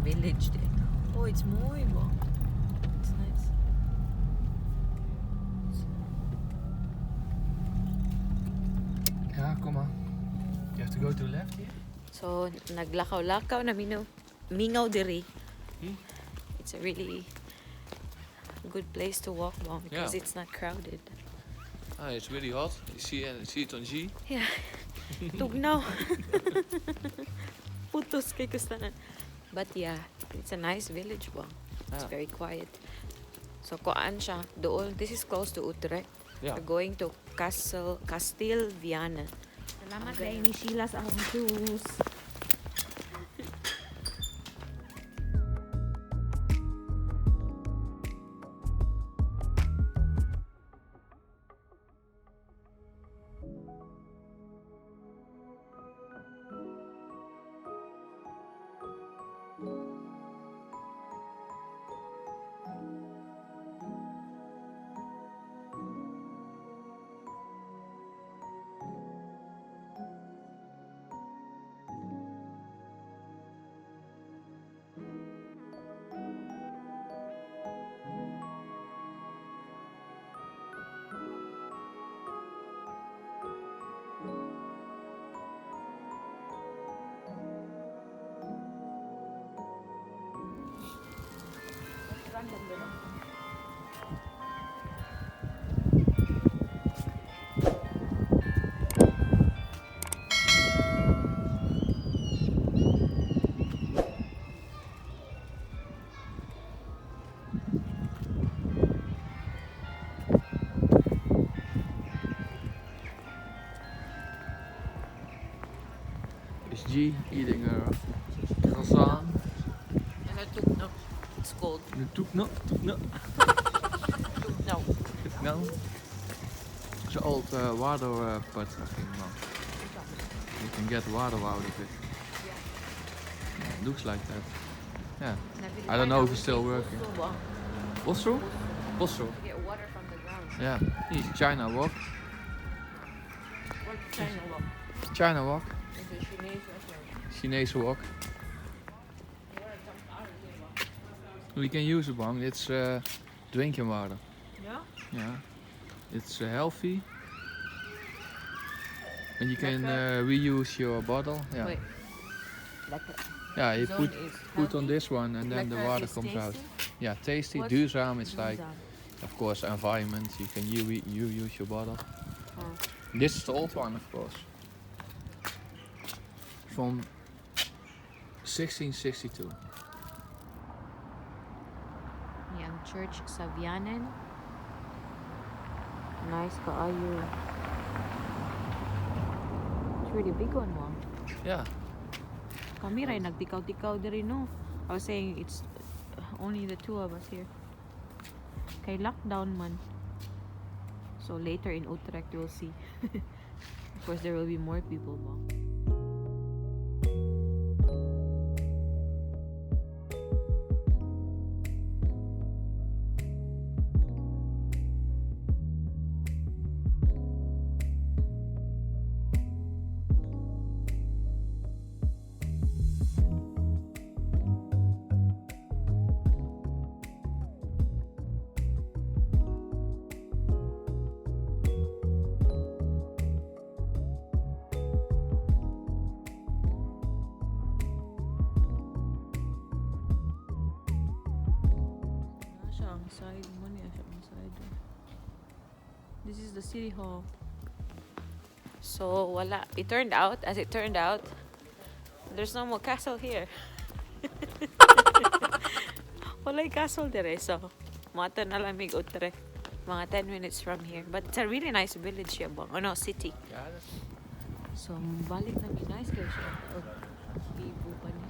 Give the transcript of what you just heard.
village there. Oh, it's muy bon. It's nice. Yeah, come on. You have to go to the left here. So, naglakaw-lakaw na mingaw diri. Hmm? It's a really good place to walk on because it's not crowded. Ah, it's really hot. You see it on G. Yeah. Tugnaw. Putos kay kustanan. But yeah, it's a nice village ba. It's very quiet. So kuan siya doon. This is close to Utrecht. Yeah. We're going to Castel VIANEN. Salamat kay ni Sheila sa akong shoes. Is G eating a croissant? And a tugnaw. It's cold. The tugnaw. Tugnaw. No. It's an old water pot, I think, man. You can get water out of it. Yeah, it looks like that. Yeah. I don't know if it's still working. Bosso? Bosso. Get water from the ground. Yeah. He's China walk. What's China walk? China walk. It's a Chinese restaurant. Chinese walk. We can use it, man. It's drinking water. Yeah? Yeah. It's healthy. And you can reuse your bottle. Yeah. Wait. Yeah, you Zone is put on healthy? this one and then the Lekker water is comes out. tasty? Yeah, tasty. What's Duurzaam, it's like, Duurzaam? of course, environment. You can you use your bottle. Oh. This is the old one, of course. From 1662. Yung church sa VIANEN. Nice kaayo. It's really big one, mo. Yeah. Kami rin nagtikaw-tikaw diri no. I was saying it's only the two of us here. Kay lockdown man. So later in Utrecht we'll see. Of course there will be more people mo. Side money side. This is the city hall. So wala. It turned out, there's no more castle here. Walay castle dire. So mata na lang mig Utrecht. Mga 10 minutes from here. But it's a really nice village here, bang. Oh no, city. Yeah, So balik na nice kayo siya. Oh, ibu pa ni.